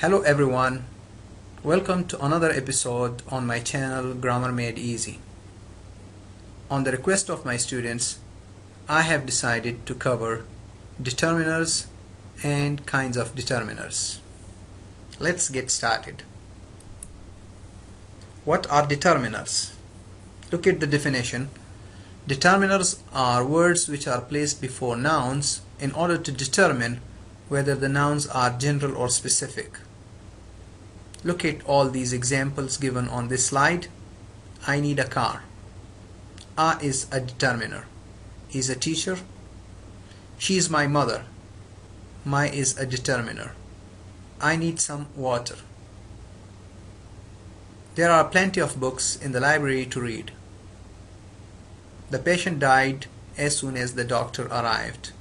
Hello everyone, welcome to another episode on my channel Grammar Made Easy. On the request of my students, I have decided to cover determiners and kinds of determiners. Let's get started. What are determiners? Look at the definition. Determiners are words which are placed before nouns in order to determine whether the nouns are general or specific. Look at all these examples given on this slide. I need a car. A is a determiner. Is a teacher. She is my mother. My is a determiner. I need some water. There are plenty of books in the library to read. The patient died as soon as the doctor arrived.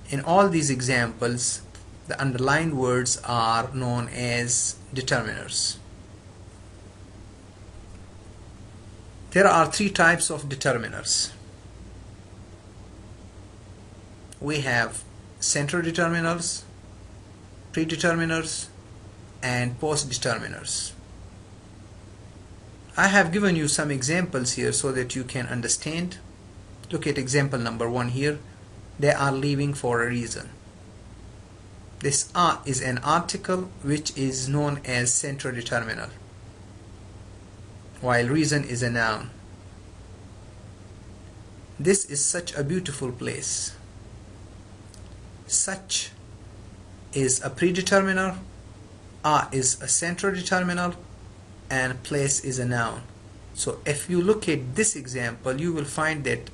In all these examples, the underlined words are known as determiners. There are three types of determiners. We have center determiners, predeterminers, and post-determiners. I have given you some examples here so that you can understand. Look at example number 1 here. They are leaving for a reason. This "a" is an article which is known as center determiner, while reason is a noun. This is such a beautiful place. Such is a predeterminer, "a" is a center determiner, and place is a noun. So if you look at this example, you will find that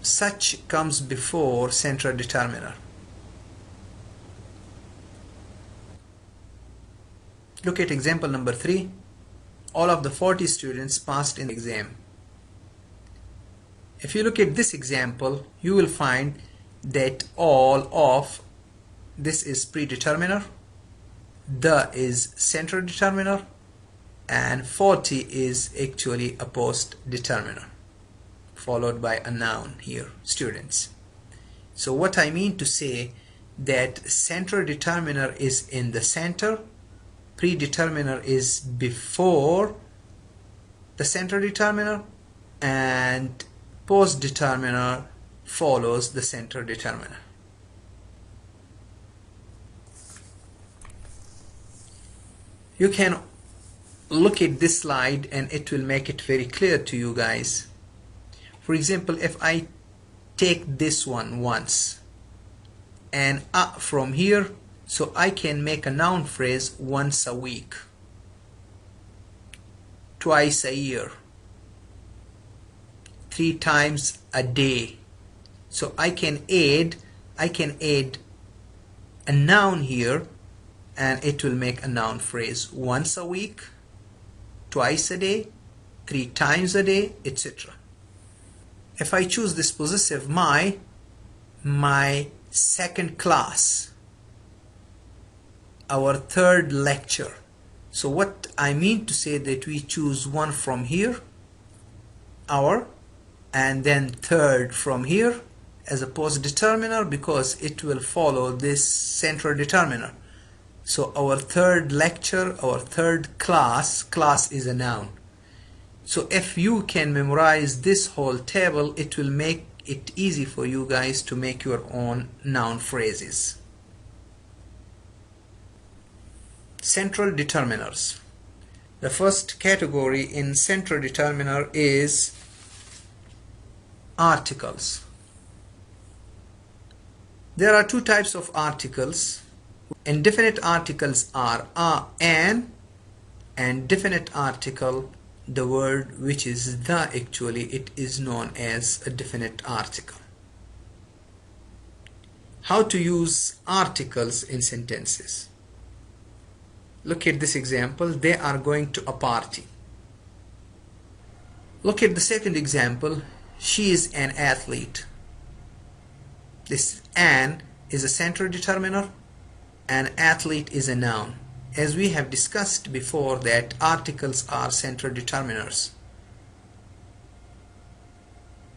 such comes before center determiner. Look at example number 3. All of the 40 students passed in the exam. If you look at this example, you will find that all of this is predeterminer, the is center determiner, and 40 is actually a post determiner, followed by a noun here, students. So what I mean to say that center determiner is in the center, predeterminer is before the center determiner, and post determiner follows the center determiner. You can look at this slide and it will make it very clear to you guys. For example, if I take this one once and "a" from here, so I can make a noun phrase once a week, twice a year, 3 times a day. So I can add a noun here and it will make a noun phrase once a week, twice a day, 3 times a day, etc. If I choose this possessive my second class, our third lecture. So what I mean to say that we choose one from here, our, and then third from here as a post determiner because it will follow this center determiner. So our third lecture, our third class is a noun. So if you can memorize this whole table, it will make it easy for you guys to make your own noun phrases. Central determiners. The first category in central determiner is articles. There are 2 types of articles. Indefinite articles are "a," and definite article, the word which is "the" actually, it is known as a definite article. How to use articles in sentences. Look at this example. They are going to a party. Look at the second example. She is an athlete. This "an" is a center determiner and athlete is a noun. As we have discussed before that articles are center determiners.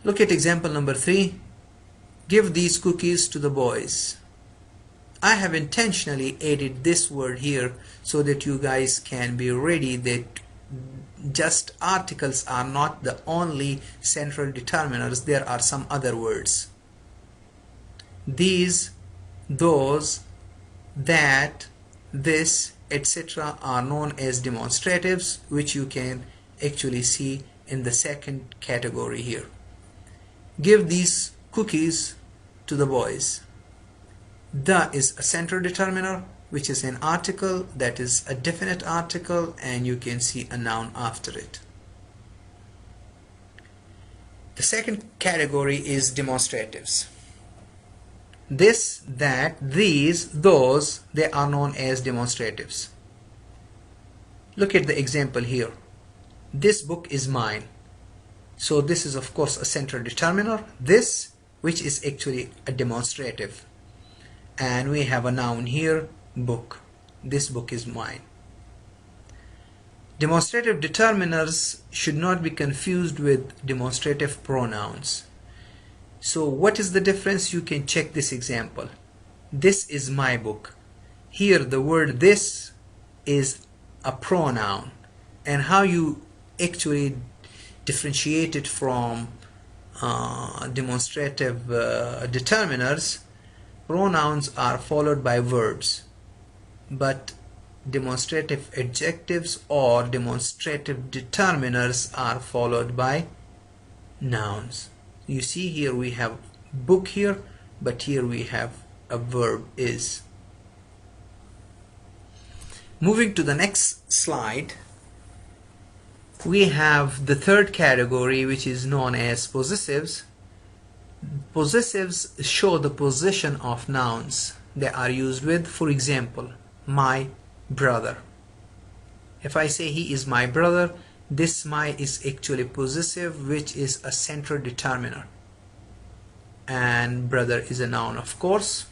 Look at example number 3. Give these cookies to the boys. I have intentionally added this word here so that you guys can be ready that just articles are not the only central determiners. There are some other words. These, those, that, this, etc. are known as demonstratives, which you can actually see in the second category here. Give these cookies to the boys. The is a central determiner, which is an article that is a definite article, and you can see a noun after it. The second category is demonstratives. This, that, these, those, they are known as demonstratives. Look at the example here. This book is mine. So this is of course a central determiner. This, which is actually a demonstrative. And we have a noun here, book. This book is mine. Demonstrative determiners should not be confused with demonstrative pronouns. So what is the difference? You can check this example. This is my book. Here the word this is a pronoun. And how you actually differentiate it from demonstrative determiners, pronouns are followed by verbs, but demonstrative adjectives or demonstrative determiners are followed by nouns. You see here we have book here, but here we have a verb is. Moving to the next slide, we have the third category, which is known as possessives. Possessives show the position of nouns they are used with. For example, my brother. If I say he is my brother, this my is actually possessive, which is a central determiner, and brother is a noun of course.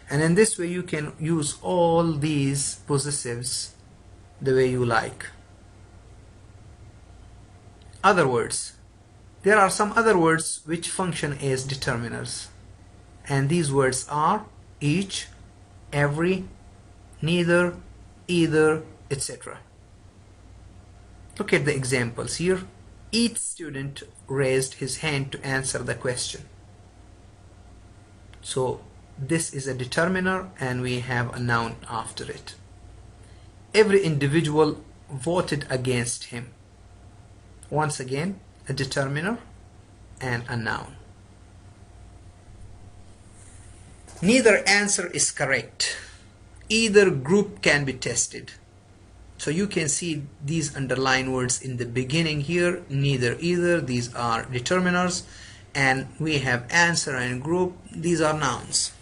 And in this way you can use all these possessives the way you like. Other words. There are some other words which function as determiners, and these words are each, every, neither, either, etc. Look at the examples here. Each student raised his hand to answer the question. So this is a determiner and we have a noun after it. Every individual voted against him. Once again, a determiner and a noun. Neither answer is correct. Either group can be tested. So you can see these underlined words in the beginning here, neither, either, these are determiners, and we have answer and group, these are nouns.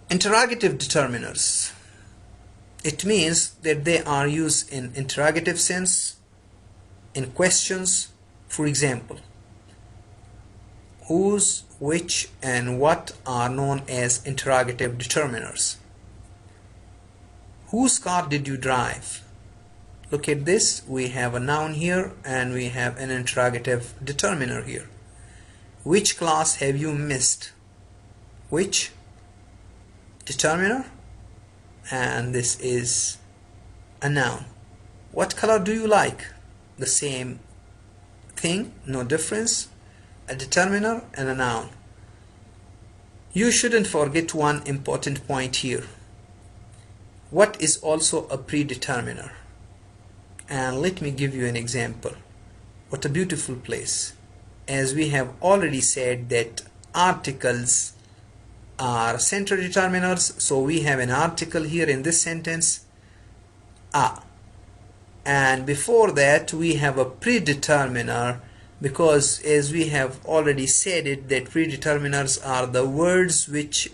Interrogative determiners. It means that they are used in interrogative sense, in questions. For example, whose, which, and what are known as interrogative determiners. Whose car did you drive? Look at this, we have a noun here and we have an interrogative determiner here. Which class have you missed? Which, determiner, and this is a noun. What color do you like? The same thing, no difference, a determiner and a noun. You shouldn't forget one important point here. What is also a predeterminer? And let me give you an example. What a beautiful place. As we have already said that articles are central determiners, so we have an article here in this sentence, a. And before that we have a predeterminer, because as we have already said it, that predeterminers are the words which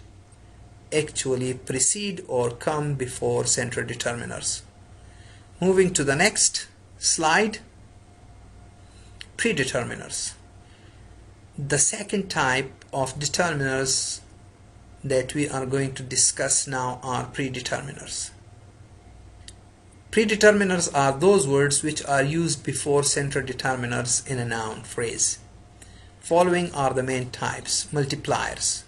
actually precede or come before central determiners. Moving to the next slide, predeterminers. The second type of determiners that we are going to discuss now are predeterminers. Predeterminers are those words which are used before central determiners in a noun phrase. Following are the main types. Multipliers.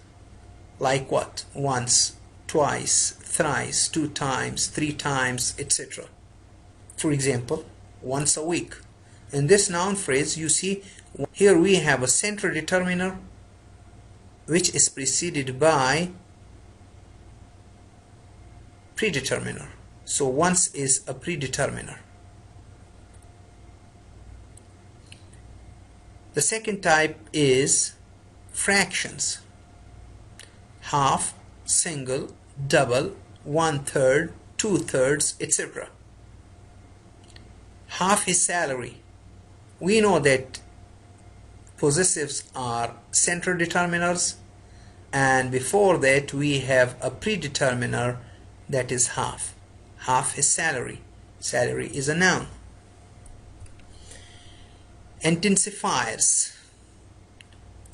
Like what? Once, twice, thrice, 2 times, 3 times, etc. For example, once a week. In this noun phrase, you see here we have a central determiner which is preceded by predeterminer. So once is a predeterminer. The second type is fractions. Half, single, double, 1/3, 2/3, etc. Half is salary. We know that possessives are central determiners, and before that we have a predeterminer, that is half. Half is salary. Salary is a noun. Intensifiers.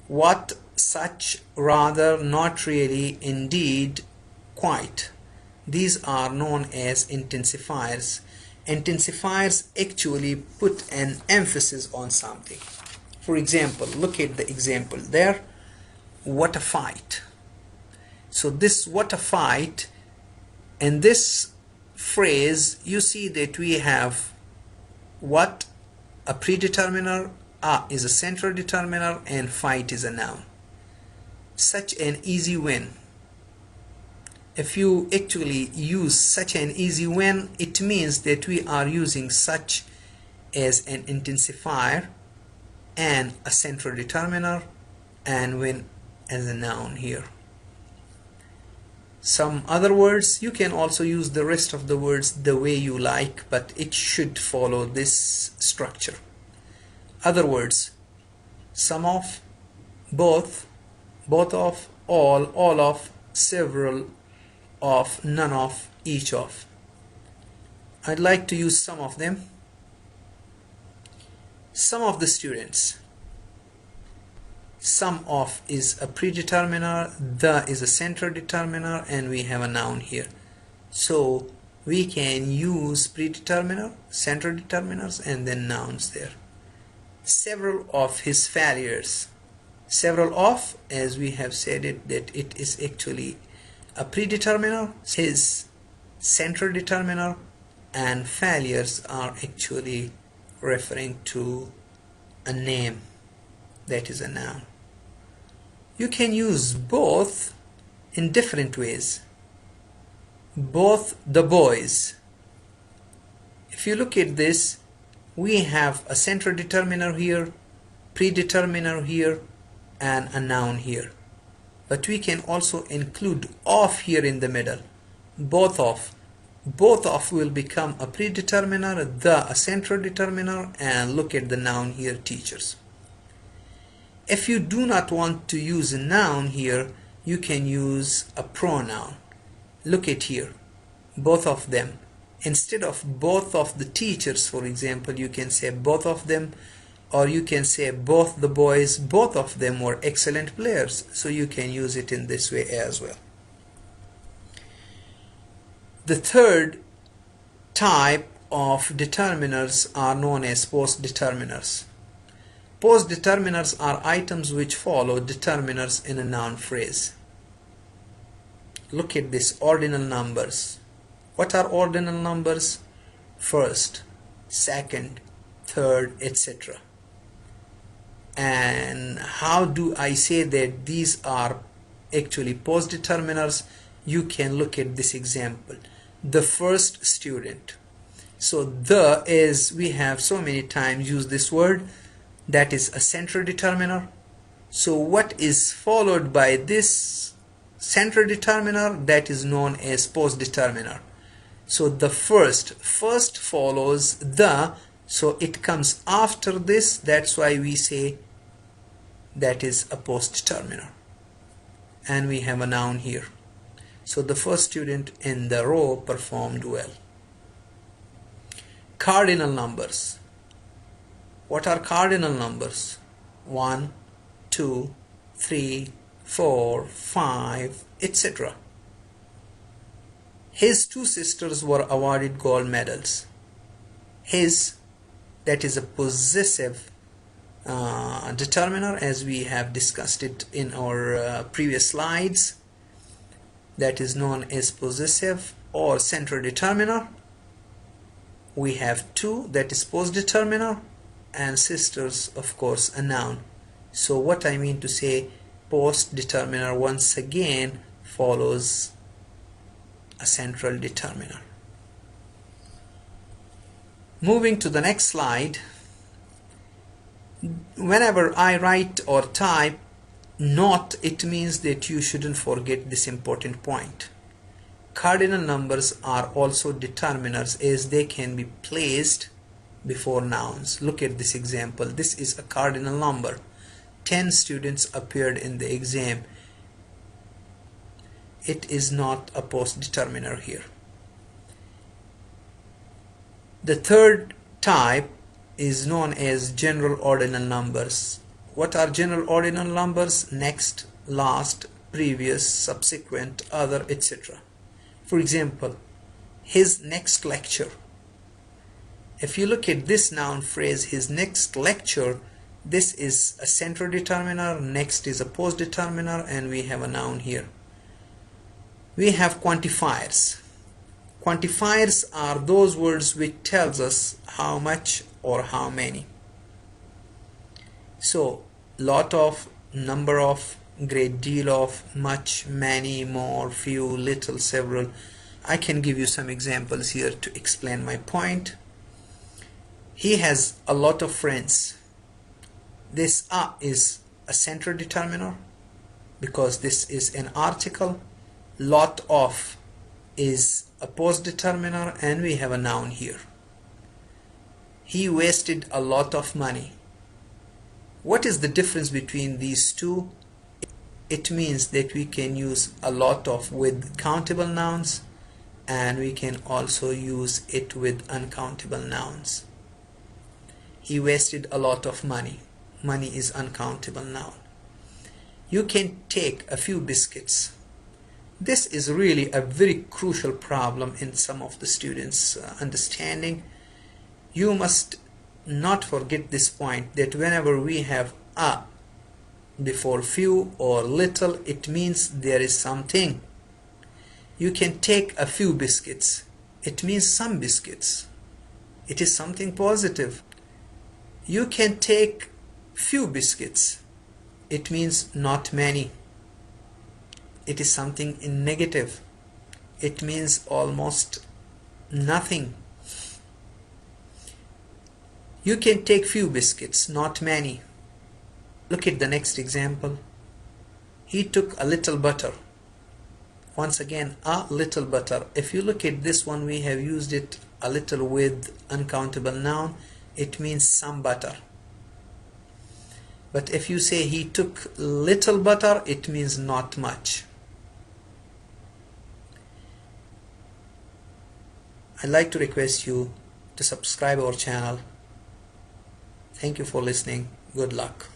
What, such, rather, not really, indeed, quite. These are known as intensifiers. Intensifiers actually put an emphasis on something. For example, look at the example there. What a fight. So this what a fight, in this phrase you see that we have what, a predeterminer, is a central determiner, and fight is a noun. Such an easy win. If you actually use such an easy win, it means that we are using such as an intensifier and a central determiner, and win as a noun here. Some other words, you can also use the rest of the words the way you like, but it should follow this structure. Other words: some of, both, both of, all of, several of, none of, each of. I'd like to use some of them. Some of the students. Some of is a predeterminer, the is a central determiner, and we have a noun here. So we can use predeterminer, central determiners, and then nouns there. Several of his failures. Several of, as we have said it, that it is actually a predeterminer, his central determiner, and failures are actually referring to a name, that is a noun. You can use both in different ways. Both the boys. If you look at this, we have a central determiner here, predeterminer here, and a noun here. But we can also include of here in the middle. Both of. Both of will become a predeterminer, the a central determiner, and look at the noun here, teachers. If you do not want to use a noun here, you can use a pronoun. Look at here, both of them. Instead of both of the teachers, for example, you can say both of them, or you can say both the boys, both of them were excellent players. So you can use it in this way as well. The third type of determiners are known as post-determiners. Post-determiners are items which follow determiners in a noun phrase. Look at this, ordinal numbers. What are ordinal numbers? First, second, third, etc. And how do I say that these are actually post-determiners? You can look at this example. The first student. So the is, we have so many times used this word, that is a central determiner. So what is followed by this central determiner, that is known as post-determiner. So the first follows the, so it comes after this, that's why we say that is a post-determiner. And we have a noun here. So the first student in the row performed well. Cardinal numbers. What are cardinal numbers? 1, 2, 3, 4, 5, etc. His two sisters were awarded gold medals. His, that is a possessive determiner, as we have discussed it in our previous slides. that is known as possessive or central determiner. We have to, that is post determiner, and sisters, of course, a noun. So what I mean to say, post determiner once again follows a central determiner. Moving to the next slide, whenever I write or type not, it means that you shouldn't forget this important point. Cardinal numbers are also determiners, as they can be placed before nouns. Look at this example. This is a cardinal number. 10 students appeared in the exam. It is not a post determiner here. The third type is known as general ordinal numbers. What are general ordinal numbers? Next, last, previous, subsequent, other, etc. For example, his next lecture. If you look at this noun phrase, his next lecture, this is a central determiner, next is a post determiner, and we have a noun here. We have quantifiers. Quantifiers are those words which tells us how much or how many. So, lot of, number of, great deal of, much, many, more, few, little, several. I can give you some examples here to explain my point. He has a lot of friends. This "a" is a central determiner because this is an article. Lot of is a post determiner, and we have a noun here. He wasted a lot of money. What is the difference between these two? It means that we can use a lot of with countable nouns, and we can also use it with uncountable nouns. He wasted a lot of money. Money is uncountable noun. You can take a few biscuits. This is really a very crucial problem in some of the students' understanding. You must not forget this point, that whenever we have "a" before few or little, it means there is something. You can take a few biscuits. It means some biscuits. It is something positive. You can take few biscuits. It means not many. It is something in negative. It means almost nothing. You can take few biscuits, not many. Look at the next example. He took a little butter. Once again, a little butter. If you look at this one, we have used it a little with uncountable noun. It means some butter. But if you say he took little butter, it means not much. I'd like to request you to subscribe our channel. Thank you for listening. Good luck.